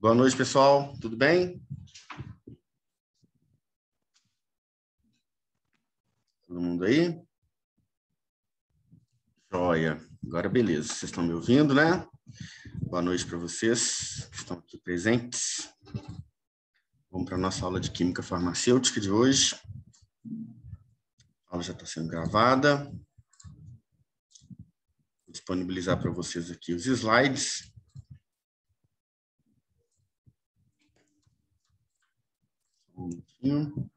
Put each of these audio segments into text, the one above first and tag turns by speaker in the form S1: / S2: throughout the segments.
S1: Boa noite, pessoal. Tudo bem? Todo mundo aí? Joia. Agora, beleza. Vocês estão me ouvindo, né? Boa noite para vocês que estão aqui presentes. Vamos para a nossa aula de Química Farmacêutica de hoje. A aula já está sendo gravada. Vou disponibilizar para vocês aqui os slides. Um minutinho.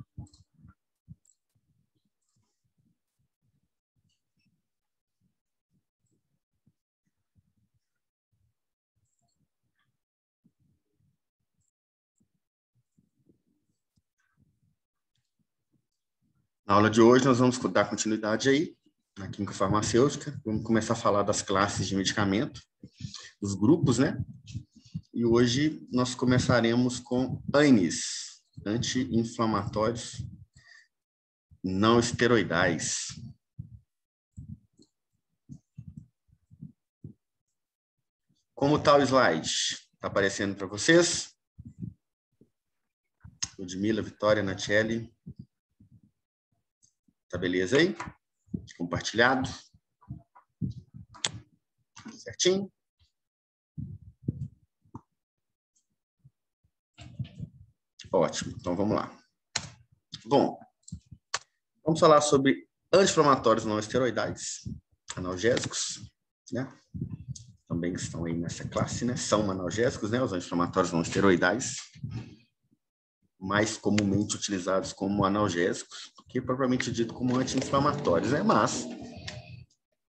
S1: Na aula de hoje, nós vamos dar continuidade aí na Química Farmacêutica. Vamos começar a falar das classes de medicamento, dos grupos, né? E hoje nós começaremos com ANIs, anti-inflamatórios não esteroidais. Como está o slide? Está aparecendo para vocês? Ludmila, Vitória, Nacheli. Tá beleza aí? Compartilhado? Certinho? Ótimo, então vamos lá. Bom, vamos falar sobre anti-inflamatórios não esteroidais, analgésicos, né? Também estão aí nessa classe, né? São analgésicos, né? Os anti-inflamatórios não esteroidais, mais comumente utilizados como analgésicos, que propriamente dito como anti-inflamatórios, né? Mas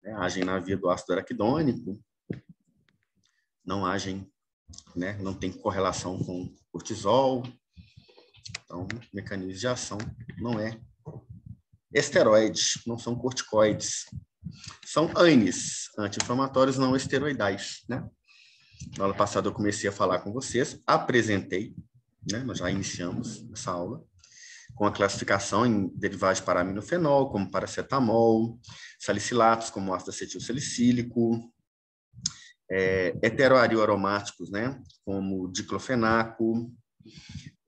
S1: né, agem na via do ácido araquidônico, não agem, né? Não tem correlação com cortisol. Então, o mecanismo de ação não é esteroides, não são corticoides. São ANIs, anti-inflamatórios não esteroidais, né? Na aula passada eu comecei a falar com vocês, apresentei, né? Nós já iniciamos essa aula, com a classificação em derivados de paraminofenol, como paracetamol, salicilatos, como ácido acetilsalicílico, heteroaril aromáticos, né? Como diclofenaco,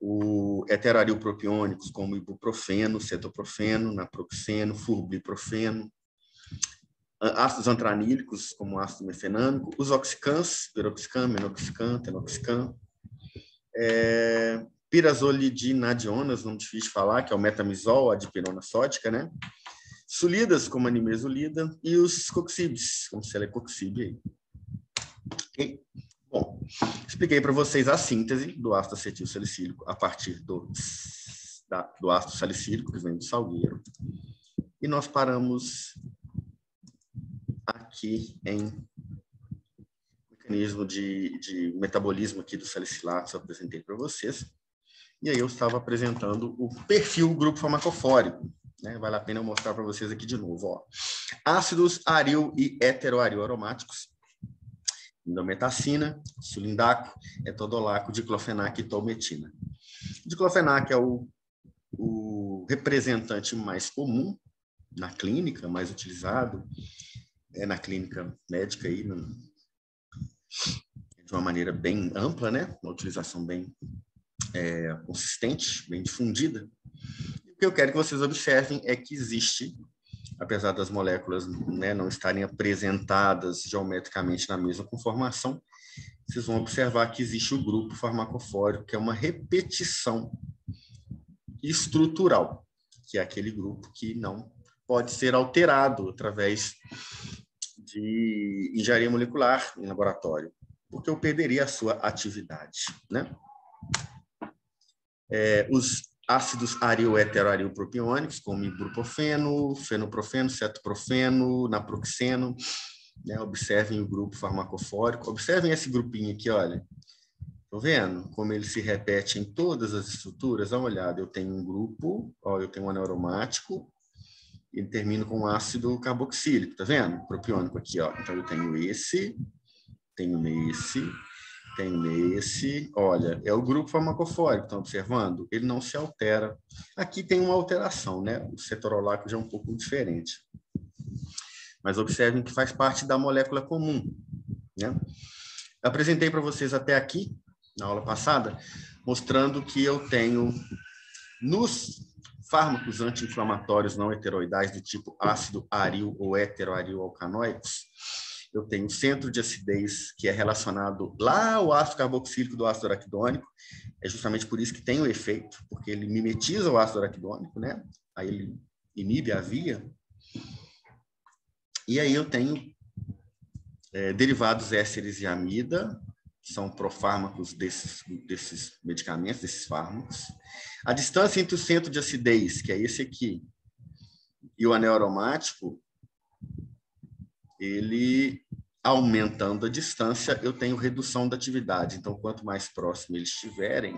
S1: o heteroaril propiônicos, como ibuprofeno, cetoprofeno, naproxeno, furbiprofeno, ácidos antranílicos, como ácido mefenâmico, os oxicans, piroxicam, menoxicam, tenoxicam, pirazolidinadionas, nome difícil de falar, que é o metamizol, a dipirona sódica, né? Sulidas, como a nimesulida, e os coxibes, como celecoxib aí. Okay? Bom, expliquei para vocês a síntese do ácido acetilsalicílico a partir do ácido salicílico, que vem do salgueiro. E nós paramos aqui em mecanismo de metabolismo aqui dos salicilatos, eu apresentei para vocês. E aí eu estava apresentando o perfil grupo farmacofórico, né? Vale a pena eu mostrar para vocês aqui de novo. Ó. Ácidos aril e heteroaril aromáticos, indometacina, sulindaco, etodolaco, diclofenac e tolmetina. Diclofenac é o representante mais comum na clínica, mais utilizado na clínica médica aí, de uma maneira bem ampla, né? Uma utilização bem consistente, bem difundida. E o que eu quero que vocês observem é que existe, apesar das moléculas, né, não estarem apresentadas geometricamente na mesma conformação, vocês vão observar que existe o grupo farmacofórico, que é uma repetição estrutural, que é aquele grupo que não pode ser alterado através de engenharia molecular em laboratório, porque eu perderia a sua atividade, né? Os ácidos aril, heteroaril propiônicos, como ibuprofeno, fenoprofeno, cetoprofeno, naproxeno, né? Observem o grupo farmacofórico, observem esse grupinho aqui, olha. Estão vendo como ele se repete em todas as estruturas? Dá uma olhada, eu tenho um grupo, ó, eu tenho um anaromático, e termino com ácido carboxílico, tá vendo? Propiônico aqui, ó. Então eu tenho esse, tenho esse, olha, é o grupo farmacofórico, estão observando? Ele não se altera. Aqui tem uma alteração, né? O cetorolaco já é um pouco diferente. Mas observem que faz parte da molécula comum, né? Apresentei para vocês até aqui na aula passada, mostrando que eu tenho nos fármacos anti-inflamatórios não heteroidais do tipo ácido aril ou heteroaril alcanoicos, eu tenho centro de acidez que é relacionado lá ao ácido carboxílico do ácido araquidônico. É justamente por isso que tem o efeito, porque ele mimetiza o ácido araquidônico, né? Aí ele inibe a via. E aí eu tenho derivados ésteres e amida, que são profármacos desses medicamentos, desses fármacos. A distância entre o centro de acidez, que é esse aqui, e o anel aromático, ele, aumentando a distância, eu tenho redução da atividade. Então, quanto mais próximo eles estiverem,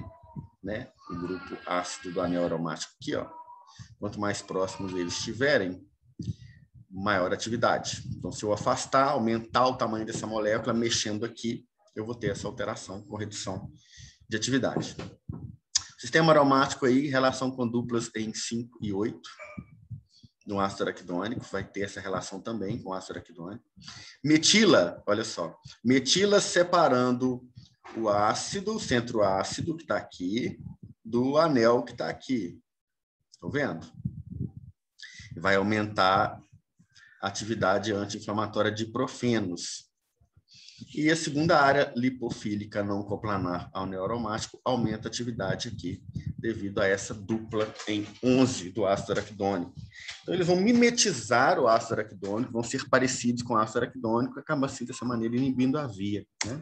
S1: né, o grupo ácido do anel aromático aqui, ó, quanto mais próximos eles estiverem, maior atividade. Então, se eu afastar, aumentar o tamanho dessa molécula, mexendo aqui, eu vou ter essa alteração com redução de atividade. Sistema aromático aí, relação com duplas em 5 e 8. No ácido araquidônico, vai ter essa relação também com o ácido araquidônico. Metila, olha só, metila separando o ácido, o centro ácido, que está aqui, do anel que está aqui. Estão vendo? Vai aumentar a atividade anti-inflamatória de profenos. E a segunda área lipofílica não coplanar ao anel aromático aumenta a atividade aqui, devido a essa dupla em 11 do ácido araquidônico. Então, eles vão mimetizar o ácido araquidônico, vão ser parecidos com o ácido araquidônico, acaba assim, dessa maneira, inibindo a via. Né?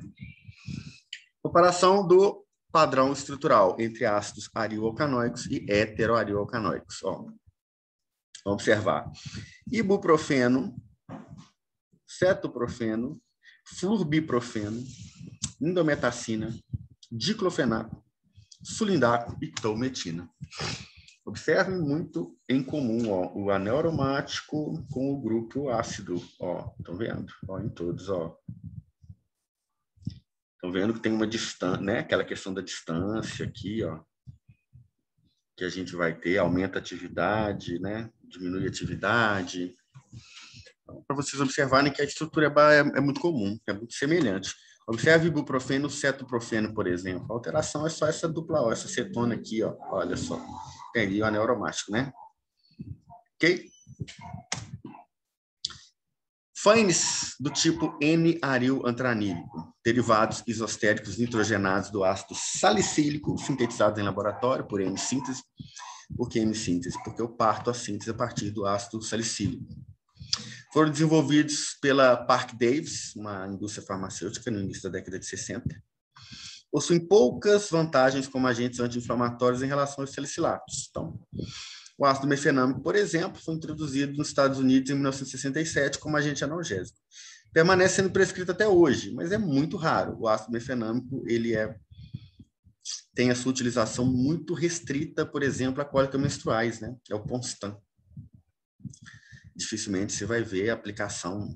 S1: Comparação do padrão estrutural entre ácidos aril-alcanoicos e heteroaril-alcanoicos. Vamos observar. Ibuprofeno, cetoprofeno, flurbiprofeno, indometacina, diclofenaco, sulindaco e tolmetina. Observem muito em comum, ó, o anel aromático com o grupo ácido, ó, estão vendo? Ó, em todos, ó. Estão vendo que tem uma distância, né? Aquela questão da distância aqui, ó, que a gente vai ter, aumenta a atividade, né? Diminui a atividade. Então, para vocês observarem que a estrutura é muito comum, é muito semelhante. Observe ibuprofeno, cetoprofeno, por exemplo. A alteração é só essa dupla O, essa cetona aqui, ó. Olha só. Tem ali o anel aromático, né? Ok? Fines do tipo N-aril-antranílico, derivados isostéricos nitrogenados do ácido salicílico, sintetizados em laboratório por M-síntese. Por que M-síntese? Porque eu parto a síntese a partir do ácido salicílico. Foram desenvolvidos pela Parke-Davis, uma indústria farmacêutica, no início da década de 60. Possuem poucas vantagens como agentes anti-inflamatórios em relação aos salicilatos. Então, o ácido mefenâmico, por exemplo, foi introduzido nos Estados Unidos em 1967 como agente analgésico. Permanece sendo prescrito até hoje, mas é muito raro. O ácido mefenâmico tem a sua utilização muito restrita, por exemplo, a cólicas menstruais, né? É o Ponstan. Dificilmente você vai ver a aplicação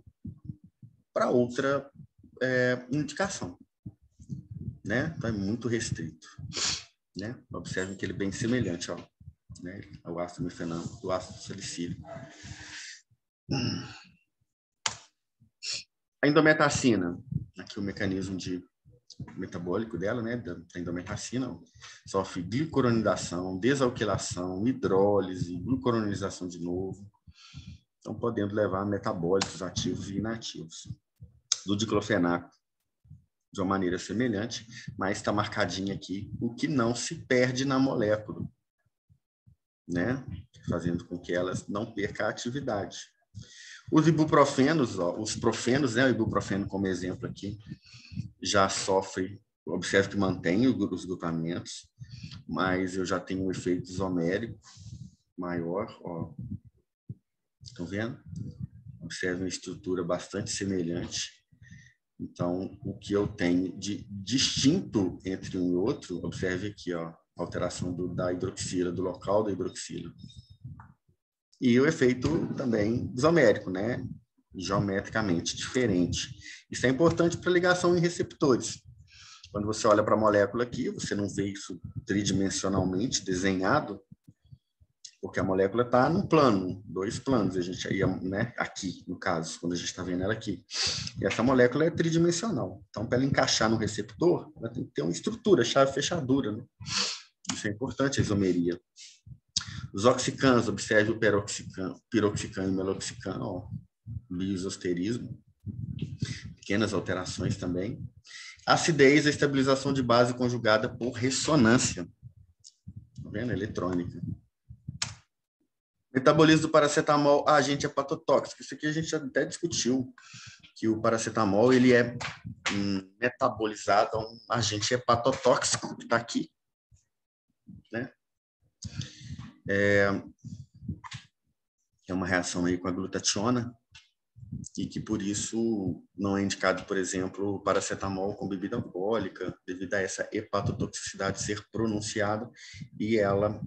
S1: para outra indicação, né? Então é muito restrito, né? Observem que ele é bem semelhante, ó, né? Ao ácido mefenâmico, do ácido salicílico. A indometacina, aqui o mecanismo metabólico dela, né? Da indometacina, sofre glicoronidação, desalquilação, hidrólise, glucoronização de novo. Então, podendo levar a metabólitos ativos e inativos. Do diclofenaco, de uma maneira semelhante, mas está marcadinho aqui o que não se perde na molécula, né? Fazendo com que elas não percam a atividade. Os ibuprofenos, ó, os profenos, né? O ibuprofeno como exemplo aqui, já sofre, observe que mantém os grupamentos, mas eu já tenho um efeito isomérico maior, ó. Estão vendo? Observe uma estrutura bastante semelhante. Então, o que eu tenho de distinto entre um e outro, observe aqui, ó, a alteração da hidroxila, do local da hidroxila. E o efeito também isomérico, né? Geometricamente diferente. Isso é importante para ligação em receptores. Quando você olha para a molécula aqui, você não vê isso tridimensionalmente desenhado, porque a molécula está num plano, 2 planos, a gente ia, né, aqui, no caso, quando a gente está vendo ela aqui. E essa molécula é tridimensional. Então, para ela encaixar no receptor, ela tem que ter uma estrutura, chave-fechadura, né? Isso é importante, a isomeria. Os oxicanos, observe o piroxicano e meloxicano, ó, biisosterismo, pequenas alterações também. Acidez, a estabilização de base conjugada por ressonância. Tá vendo? Eletrônica. Metabolismo do paracetamol, agente hepatotóxico. Isso aqui a gente até discutiu, que o paracetamol ele é metabolizado a um agente hepatotóxico, que está aqui. Né? É uma reação aí com a glutationa, e que por isso não é indicado, por exemplo, o paracetamol com bebida alcoólica, devido a essa hepatotoxicidade ser pronunciada e ela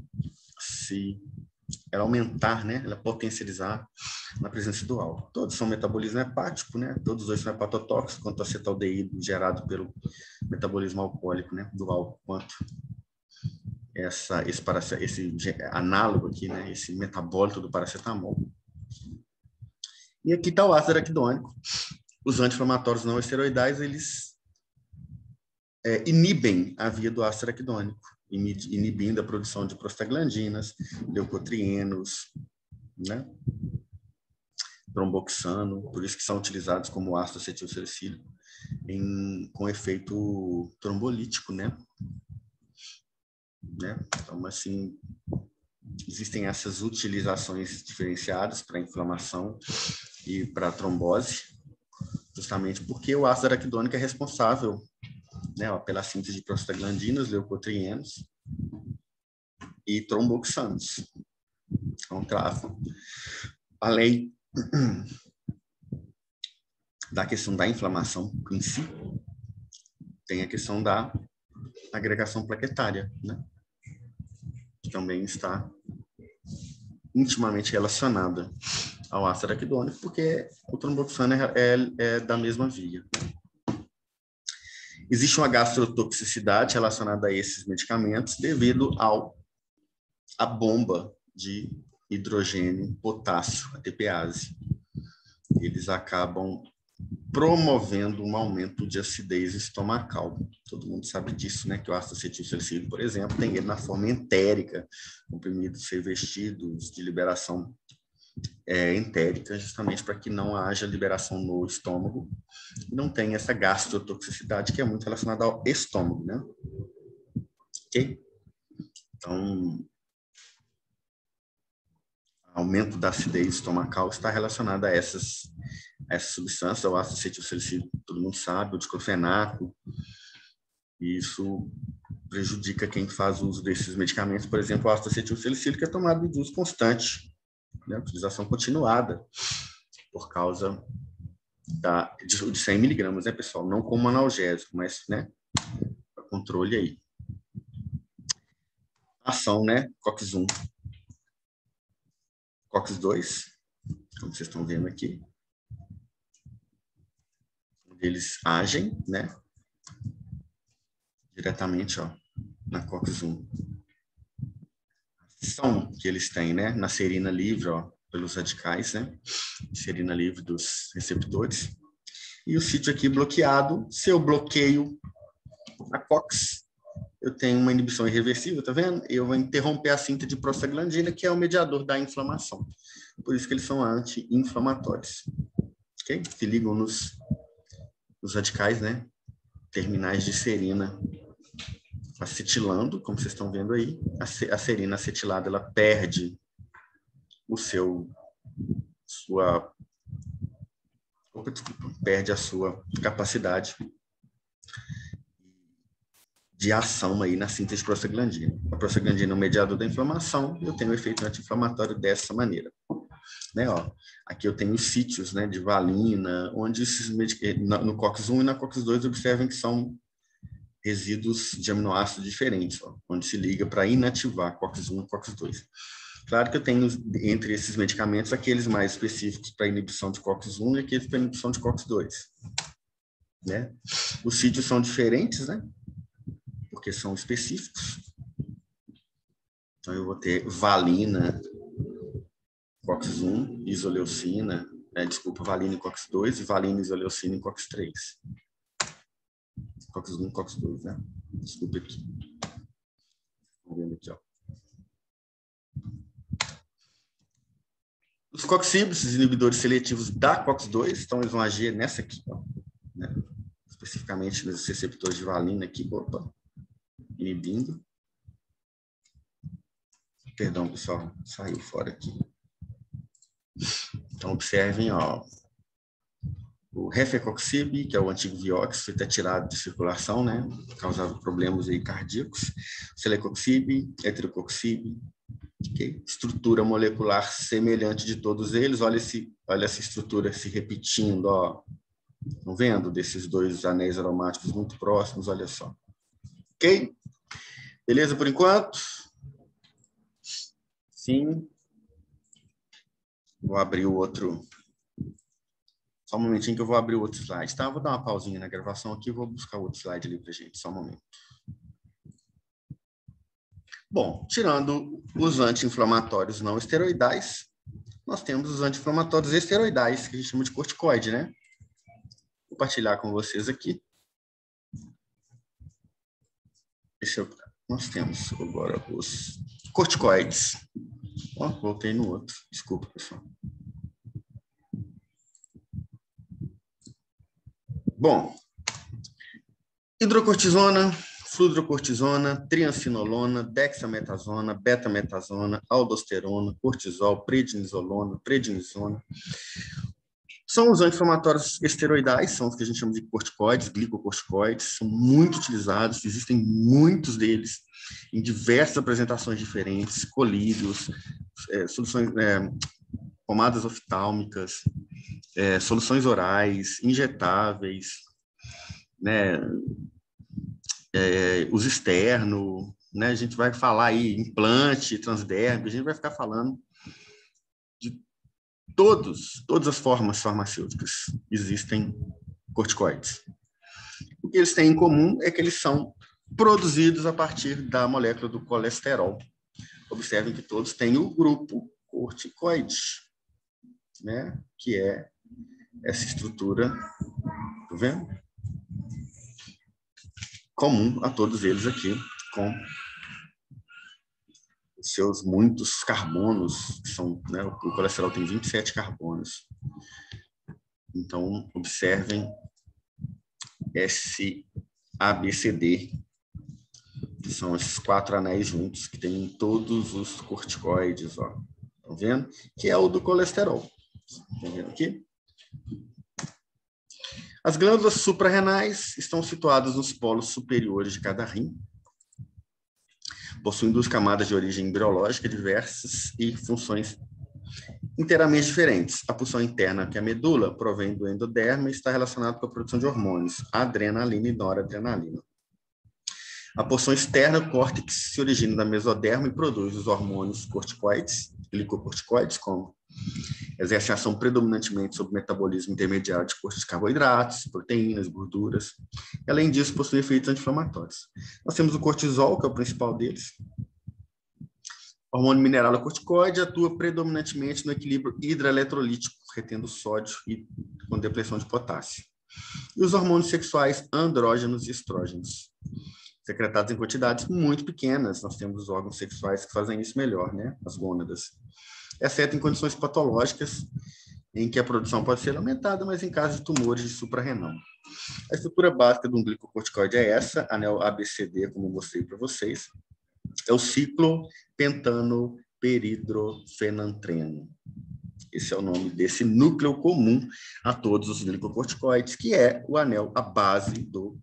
S1: aumentar, né? Ela potencializar na presença do álcool. Todos são metabolismo hepático, né? Todos os dois são hepatotóxicos, quanto acetaldeído gerado pelo metabolismo alcoólico, né? Do álcool, quanto esse análogo aqui, né? Esse metabólito do paracetamol. E aqui está o ácido araquidônico. Os anti-inflamatórios não esteroidais, eles inibem a via do ácido araquidônico, inibindo a produção de prostaglandinas, leucotrienos, né? Tromboxano, por isso que são utilizados como ácido acetilsalicílico com efeito trombolítico, né? Então, assim, existem essas utilizações diferenciadas para inflamação e para trombose, justamente porque o ácido araquidônico é responsável, né, pela síntese de prostaglandinas, leucotrienos e tromboxanos. Então, além da questão da inflamação em si, tem a questão da agregação plaquetária, né, que também está intimamente relacionada ao ácido araquidônico, porque o tromboxano é da mesma via. Existe uma gastrotoxicidade relacionada a esses medicamentos devido à bomba de hidrogênio potássio, a TPase. Eles acabam promovendo um aumento de acidez estomacal. Todo mundo sabe disso, né? Que o ácido acetilsalicílico, por exemplo, tem ele na forma entérica, comprimidos revestidos de liberação entérica, justamente para que não haja liberação no estômago e não tenha essa gastrotoxicidade que é muito relacionada ao estômago, né? Ok? Então, aumento da acidez estomacal está relacionado a essas substâncias, ao ácido acetilsalicílico, todo mundo sabe, o diclofenaco, e isso prejudica quem faz uso desses medicamentos. Por exemplo, o ácido acetilsalicílico é tomado de uso constante, né? Utilização continuada, por causa de 100 miligramas, né, pessoal? Não como analgésico, mas, né, para controle aí. Ação, né, COX-1. COX-2, como vocês estão vendo aqui. Eles agem, né, diretamente, ó, na COX-1. A ação que eles têm, né, na serina livre, ó, pelos radicais, né, serina livre dos receptores. E o sítio aqui bloqueado, se eu bloqueio a COX, eu tenho uma inibição irreversível, tá vendo? Eu vou interromper a síntese de prostaglandina, que é o mediador da inflamação. Por isso que eles são anti-inflamatórios. Ok? Se ligam nos radicais, né? Terminais de serina acetilando, como vocês estão vendo aí. A serina acetilada, ela perde perde a sua capacidade de ação aí na síntese de prostaglandina. A prostaglandina é um mediador da inflamação, eu tenho um efeito anti-inflamatório dessa maneira. Né, ó, aqui eu tenho os sítios, né, de valina, onde no COX-1 e na COX-2 observem que são resíduos de aminoácidos diferentes, ó, onde se liga para inativar COX-1 e COX-2. Claro que eu tenho entre esses medicamentos aqueles mais específicos para inibição de COX-1 e aqueles para inibição de COX-2. Né? Os sítios são diferentes, né? Porque são específicos. Então, eu vou ter valina COX-1, isoleucina, valina e COX-2, e valina, isoleucina e COX-3. COX-1 e COX-2, né? Desculpa aqui. Vamos ver aqui, ó. Os coxíbeos, os inibidores seletivos da COX-2, então eles vão agir nessa aqui, ó, né? Especificamente nos receptores de valina aqui, opa, inibindo. Perdão, pessoal, saiu fora aqui. Então, observem, ó, o Refecoxib, que é o antigo Vioxx, foi até tirado de circulação, né? Causava problemas aí cardíacos. Celecoxib, Heterocoxib, okay? Estrutura molecular semelhante de todos eles. Olha essa estrutura se repetindo, ó. Estão vendo? Desses dois anéis aromáticos muito próximos, olha só. Ok? Beleza por enquanto? Sim. Vou abrir o outro. Só um momentinho que eu vou abrir o outro slide, tá? Vou dar uma pausinha na gravação aqui e vou buscar o outro slide ali pra gente. Só um momento. Bom, tirando os anti-inflamatórios não esteroidais, nós temos os anti-inflamatórios esteroidais, que a gente chama de corticoide, né? Vou compartilhar com vocês aqui. Nós temos agora os corticoides. Ó, voltei no outro. Desculpa, pessoal. Bom, hidrocortisona, fludrocortisona, triancinolona, dexametasona, betametasona, aldosterona, cortisol, prednisolona, prednisona. São os anti-inflamatórios esteroidais, são os que a gente chama de corticoides, glicocorticoides, são muito utilizados, existem muitos deles em diversas apresentações diferentes, colírios, soluções, pomadas oftálmicas, soluções orais, injetáveis, né, uso externo, né, a gente vai falar aí implante, transdérmico, a gente vai ficar falando de todas as formas farmacêuticas existem corticoides. O que eles têm em comum é que eles são produzidos a partir da molécula do colesterol. Observem que todos têm o grupo corticoide, né? Que é essa estrutura, tá vendo? Comum a todos eles aqui, com os seus muitos carbonos, que são, né, o colesterol tem 27 carbonos. Então, observem esse ABCD, que são esses 4 anéis juntos, que tem em todos os corticoides, ó. Estão vendo? Que é o do colesterol. Estão vendo aqui? As glândulas suprarrenais estão situadas nos polos superiores de cada rim, possuem 2 camadas de origem embriológica diversas e funções inteiramente diferentes. A pulsão interna, que é a medula, provém do endoderme e está relacionada com a produção de hormônios, adrenalina e noradrenalina. A porção externa, o córtex, se origina da mesoderma e produz os hormônios corticoides, glicocorticoides, como exercem ação predominantemente sobre o metabolismo intermediário de carboidratos, proteínas, gorduras. E, além disso, possui efeitos anti-inflamatórios. Nós temos o cortisol, que é o principal deles. O hormônio mineralocorticoide atua predominantemente no equilíbrio hidroeletrolítico, retendo sódio e com depressão de potássio. E os hormônios sexuais andrógenos e estrógenos, secretados em quantidades muito pequenas. Nós temos os órgãos sexuais que fazem isso melhor, né? As gônadas. Exceto em condições patológicas, em que a produção pode ser aumentada, mas em caso de tumores de suprarrenal. A estrutura básica de um glicocorticoide é essa, anel ABCD, como eu mostrei para vocês. É o ciclopentano peridrofenantreno. Esse é o nome desse núcleo comum a todos os glicocorticoides, que é o anel, a base do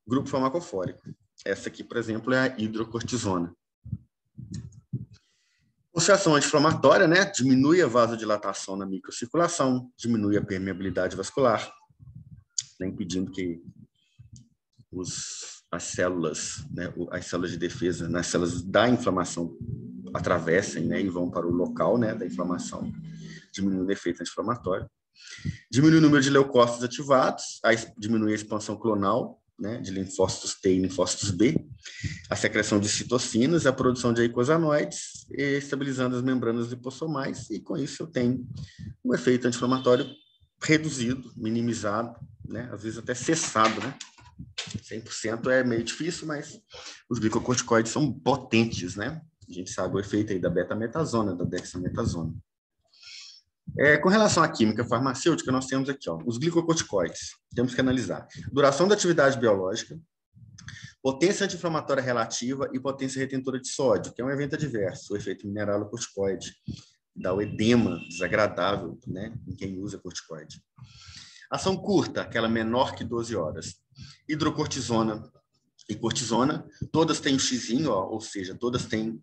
S1: grupo farmacofórico. Essa aqui, por exemplo, é a hidrocortisona. Associação anti-inflamatória, né? Diminui a vasodilatação na microcirculação, diminui a permeabilidade vascular, né? Impedindo que as células, né? As células de defesa, nas células da inflamação atravessem, né? E vão para o local, né? Da inflamação, diminui o efeito anti-inflamatório. Diminui o número de leucócitos ativados, diminui a expansão clonal, né, de linfócitos T e linfócitos B, a secreção de citocinas, a produção de eicosanoides, estabilizando as membranas lipossomais, e com isso eu tenho um efeito anti-inflamatório reduzido, minimizado, né, às vezes até cessado, né? 100% é meio difícil, mas os glicocorticoides são potentes, né? A gente sabe o efeito aí da betametasona, da dexametasona. Com relação à química farmacêutica, nós temos aqui, ó, os glicocorticoides. Temos que analisar duração da atividade biológica, potência anti-inflamatória relativa e potência retentora de sódio, que é um evento adverso, o efeito mineralocorticoide, dá o edema desagradável, né, em quem usa corticoide. Ação curta, aquela menor que 12 horas. Hidrocortisona e cortisona, todas têm um xizinho, ó, ou seja, todas têm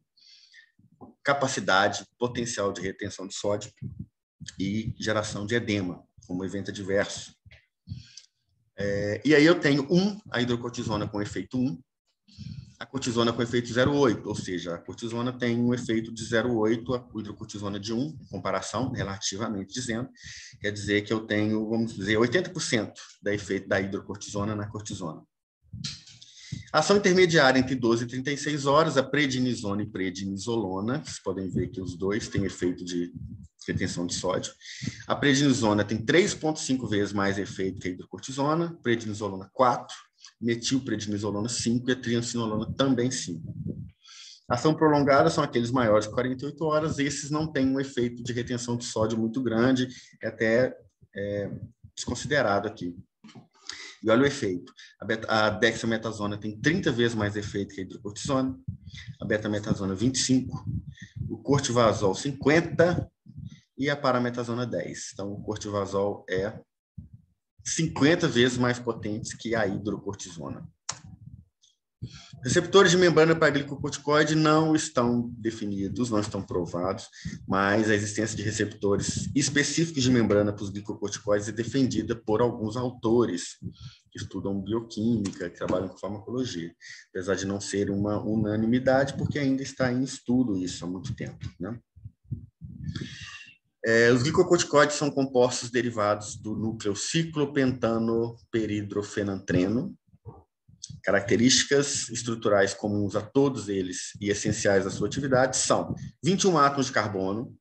S1: capacidade, potencial de retenção de sódio e geração de edema, como evento adverso. E aí eu tenho a hidrocortisona com efeito 1, a cortisona com efeito 0,8, ou seja, a cortisona tem um efeito de 0,8, a hidrocortisona de 1, em comparação, relativamente dizendo, quer dizer que eu tenho, vamos dizer, 80% da efeito da hidrocortisona na cortisona. Ação intermediária entre 12 e 36 horas, a prednisona e prednisolona, vocês podem ver que os dois têm efeito de retenção de sódio. A prednisona tem 3,5 vezes mais efeito que a hidrocortisona, prednisolona 4, metilprednisolona 5 e a triancinolona também 5. Ação prolongada são aqueles maiores de 48 horas, esses não têm um efeito de retenção de sódio muito grande, é até desconsiderado aqui. E olha o efeito. A dexametasona tem 30 vezes mais efeito que a hidrocortisona, a betametasona 25, o cortivazol 50 e a parametasona 10. Então, o cortivazol é 50 vezes mais potente que a hidrocortisona. Receptores de membrana para glicocorticoide não estão definidos, não estão provados, mas a existência de receptores específicos de membrana para os glicocorticoides é defendida por alguns autores que estudam bioquímica, que trabalham com farmacologia, apesar de não ser uma unanimidade, porque ainda está em estudo isso há muito tempo, né? Os glicocorticoides são compostos derivados do núcleo ciclopentanoperidrofenantreno. Características estruturais comuns a todos eles e essenciais à sua atividade são 21 átomos de carbono,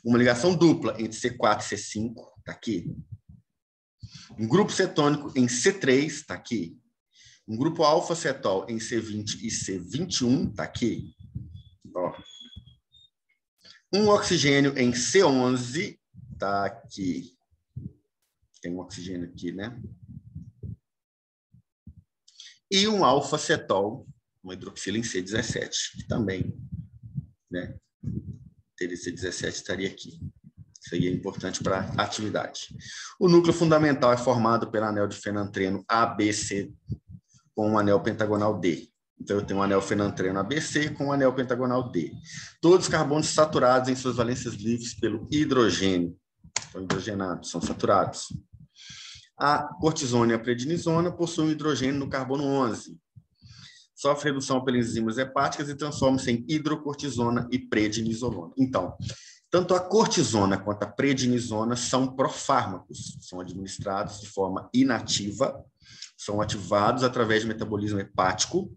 S1: uma ligação dupla entre C4 e C5, está aqui, um grupo cetônico em C3, está aqui, um grupo alfa-cetol em C20 e C21, está aqui, ó. Um oxigênio em C11, está aqui, tem um oxigênio aqui, né? E um alfa-cetol, uma hidroxila em C17, que também, né, teria C17, estaria aqui. Isso aí é importante para a atividade. O núcleo fundamental é formado pelo anel de fenantreno ABC com um anel pentagonal D. Então, eu tenho um anel fenantreno ABC com um anel pentagonal D. Todos os carbonos saturados em suas valências livres pelo hidrogênio. São hidrogenados, são saturados. A cortisona e a prednisona possuem hidrogênio no carbono 11. Sofre redução pelas enzimas hepáticas e transforma-se em hidrocortisona e prednisolona. Então, tanto a cortisona quanto a prednisona são profármacos, são administrados de forma inativa, são ativados através de metabolismo hepático,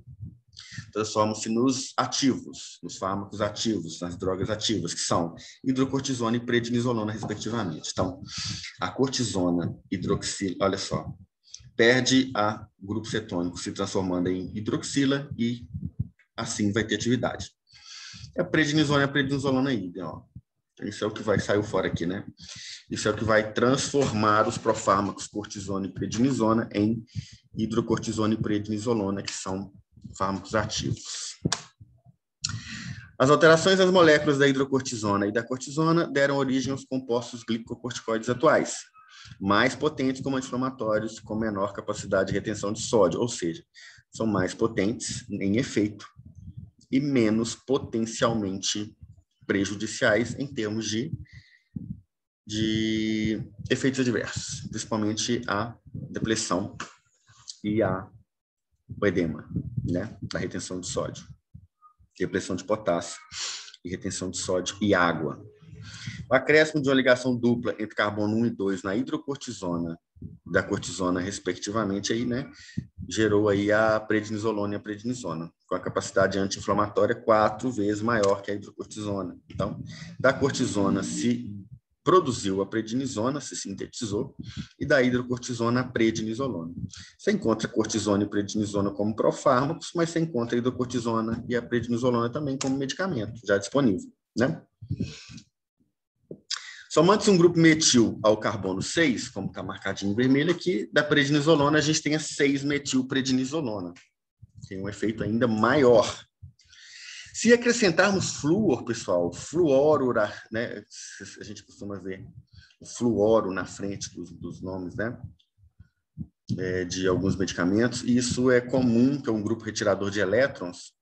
S1: transformam-se nos ativos, nos fármacos ativos, nas drogas ativas, que são hidrocortisona e prednisolona, respectivamente. Então, a cortisona hidroxila, olha só, perde a grupo cetônico, se transformando em hidroxila e assim vai ter atividade. A prednisona e a prednisolona idem, ó. Isso é o que vai sair fora aqui, né? Isso é o que vai transformar os profármacos cortisona e prednisona em hidrocortisona e prednisolona, que são fármacos ativos. As alterações das moléculas da hidrocortisona e da cortisona deram origem aos compostos glicocorticoides atuais, mais potentes como anti-inflamatórios, com menor capacidade de retenção de sódio, ou seja, são mais potentes em efeito e menos potencialmente prejudiciais em termos de efeitos adversos, principalmente a depressão e o edema, né, da retenção de sódio, depressão de potássio e retenção de sódio e água. O acréscimo de uma ligação dupla entre carbono 1 e 2 na hidrocortisona da cortisona, respectivamente, aí, né, gerou aí a prednisolona e a prednisona, com a capacidade anti-inflamatória 4 vezes maior que a hidrocortisona. Então, da cortisona se produziu a prednisona, se sintetizou, e da hidrocortisona a prednisolona. Você encontra cortisona e prednisona como profármacos, mas você encontra a hidrocortisona e a prednisolona também como medicamento, já disponível, né? Somando-se um grupo metil ao carbono 6, como está marcadinho em vermelho aqui, da prednisolona a gente tem a 6-metilprednisolona. Tem um efeito ainda maior. Se acrescentarmos flúor, pessoal, fluoro, né? A gente costuma ver o fluoro na frente dos nomes, né? De alguns medicamentos, e isso é comum, que é um grupo retirador de elétrons.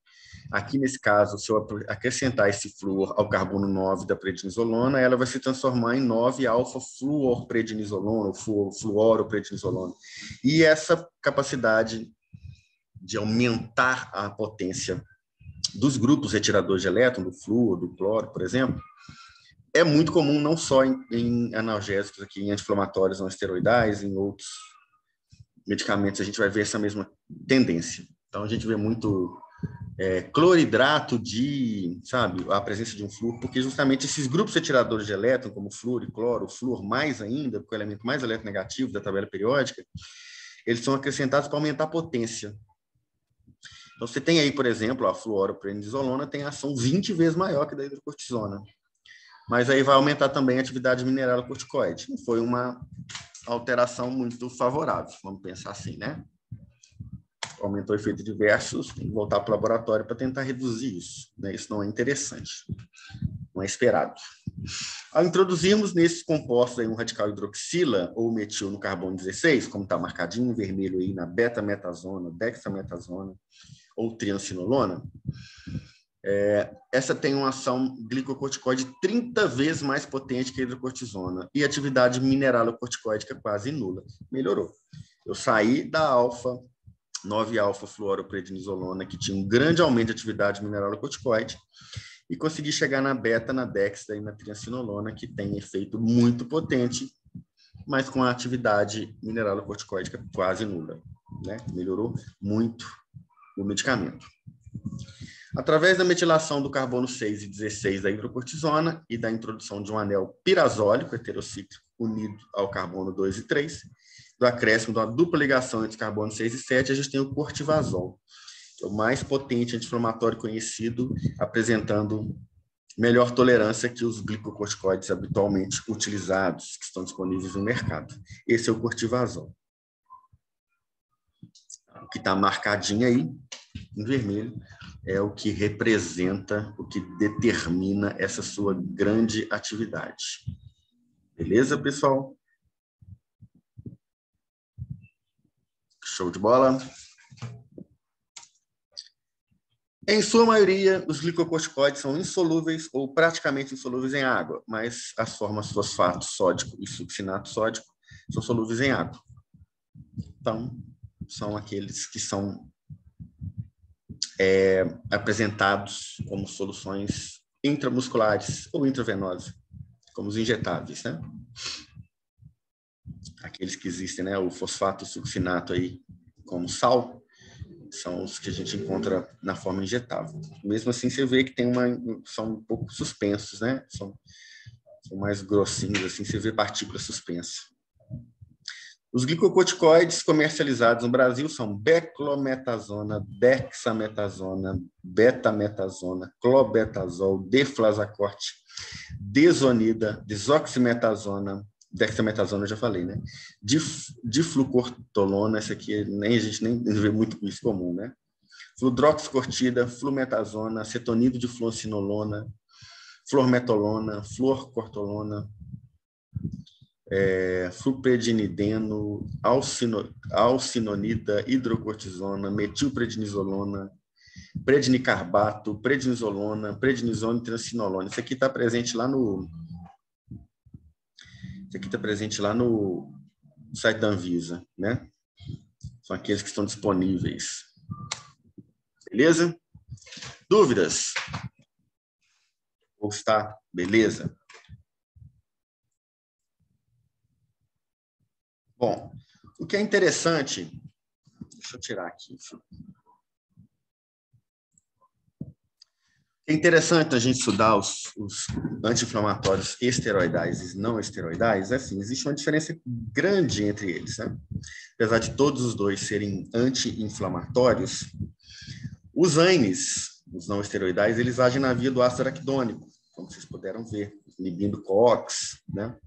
S1: Aqui, nesse caso, se eu acrescentar esse flúor ao carbono 9 da prednisolona, ela vai se transformar em 9-alfa-fluorprednisolona, ou fluoroprednisolona. E essa capacidade de aumentar a potência dos grupos retiradores de elétron, do flúor, do cloro, por exemplo, é muito comum não só em analgésicos, aqui, em anti-inflamatórios não esteroidais, em outros medicamentos, a gente vai ver essa mesma tendência. Então, a gente vê muito cloridrato sabe, a presença de um flúor, porque justamente esses grupos retiradores de elétron, como flúor e cloro, o flúor mais ainda, porque é o elemento mais eletronegativo da tabela periódica, eles são acrescentados para aumentar a potência. Então, você tem aí, por exemplo, a fluoroprednisolona tem ação 20 vezes maior que a da hidrocortisona, mas aí vai aumentar também a atividade mineralocorticoide. Não foi uma alteração muito favorável, vamos pensar assim, né? Aumentou o efeito diversos, tem que voltar para o laboratório para tentar reduzir isso, né? Isso não é interessante, não é esperado. Ao introduzirmos nesses compostos aí um radical hidroxila ou metil no carbono 16, como está marcadinho em vermelho aí na beta-metazona, dexametasona ou triancinolona, essa tem uma ação glicocorticoide 30 vezes mais potente que a hidrocortisona e atividade mineralocorticoide quase nula. Melhorou. Eu saí da 9-alfa-fluoroprednisolona, que tinha um grande aumento de atividade mineralocorticoide, e consegui chegar na beta, na dexa e na triancinolona, que tem efeito muito potente, mas com a atividade mineralocorticoide quase nula, né? Melhorou muito o medicamento. Através da metilação do carbono 6 e 16 da hidrocortisona e da introdução de um anel pirazólico heterocíclico unido ao carbono 2 e 3, do acréscimo de uma dupla ligação entre carbono 6 e 7, a gente tem o cortivazol, que é o mais potente anti-inflamatório conhecido, apresentando melhor tolerância que os glicocorticoides habitualmente utilizados, que estão disponíveis no mercado. Esse é o cortivazol. O que está marcadinho aí, em vermelho, é o que representa, o que determina essa sua grande atividade. Beleza, pessoal? Show de bola. Em sua maioria, os glicocorticoides são insolúveis ou praticamente insolúveis em água, mas as formas fosfato sódico e succinato sódico são solúveis em água. Então, são aqueles que são apresentados como soluções intramusculares ou intravenosas, como os injetáveis, né? Aqueles que existem, né? O fosfato e succinato aí, como sal, são os que a gente encontra na forma injetável. Mesmo assim, você vê que são um pouco suspensos, né? São mais grossinhos, assim, você vê partículas suspensas. Os glicocorticoides comercializados no Brasil são beclometasona, dexametasona, betametasona, clobetazol, deflazacorte, desonida, desoximetasona, dexametasona eu já falei, né? Diflucortolona, essa aqui a gente nem vê muito isso comum, né? Fludroxcortida, flumetazona, acetonido de fluocinolona, flormetolona, fluorcortolona, fluprednideno, alcinonida, hidrocortisona, metilprednisolona, prednicarbato, prednisolona, prednisona e triancinolona. Isso aqui está presente lá no site da Anvisa, né? São aqueles que estão disponíveis. Beleza? Dúvidas? Ou está? Beleza? Bom, o que é interessante, deixa eu tirar aqui. É interessante a gente estudar os anti-inflamatórios esteroidais e não esteroidais, assim, existe uma diferença grande entre eles, né? Apesar de todos os dois serem anti-inflamatórios, os AINES, os não esteroidais, eles agem na via do ácido araquidônico, como vocês puderam ver, inibindo COX, né?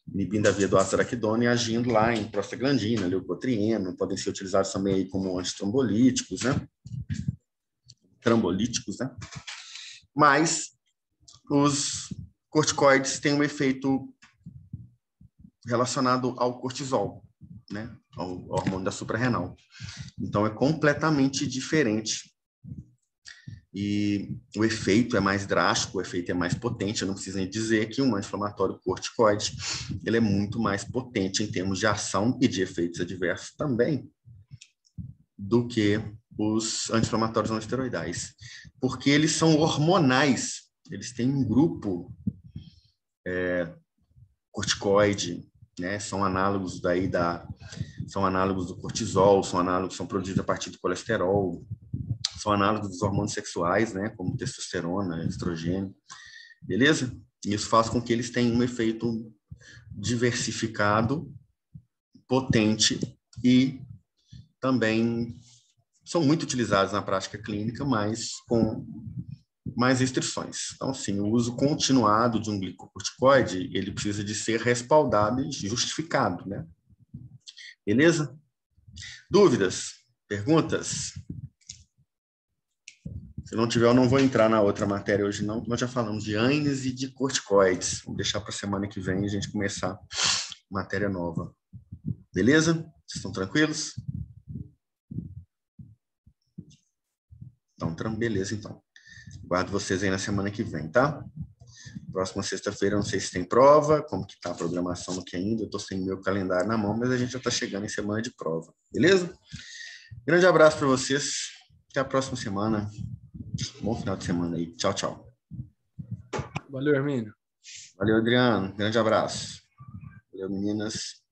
S1: Inibindo a via do ácido araquidônico e agindo lá em prostaglandina, leucotrieno, podem ser utilizados também como antitrombolíticos, né? Trambolíticos, né? Mas os corticoides têm um efeito relacionado ao cortisol, né? Ao hormônio da suprarrenal. Então, é completamente diferente. E o efeito é mais drástico, o efeito é mais potente. Eu não preciso nem dizer que um anti-inflamatório corticoide ele é muito mais potente em termos de ação e de efeitos adversos também do que os anti-inflamatórios não esteroidais, porque eles são hormonais. Eles têm um grupo corticoide, né? São análogos são análogos do cortisol, são produzidos a partir do colesterol, são análogos dos hormônios sexuais, né? Como testosterona, estrogênio, beleza? Isso faz com que eles tenham um efeito diversificado, potente e também são muito utilizados na prática clínica, mas com mais restrições. Então, sim, o uso continuado de um glicocorticoide, ele precisa de ser respaldado e justificado, né? Beleza? Dúvidas? Perguntas? Se não tiver, eu não vou entrar na outra matéria hoje, não. Nós já falamos de AINES e de corticoides. Vamos deixar para a semana que vem a gente começar matéria nova. Beleza? Vocês estão tranquilos? Então, beleza, então. Guardo vocês aí na semana que vem, tá? Próxima sexta-feira, não sei se tem prova, como que tá a programação aqui ainda. Eu tô sem meu calendário na mão, mas a gente já tá chegando em semana de prova. Beleza? Grande abraço para vocês. Até a próxima semana. Bom final de semana aí. Tchau, tchau.
S2: Valeu, Hermínio.
S1: Valeu, Adriano. Grande abraço. Valeu, meninas.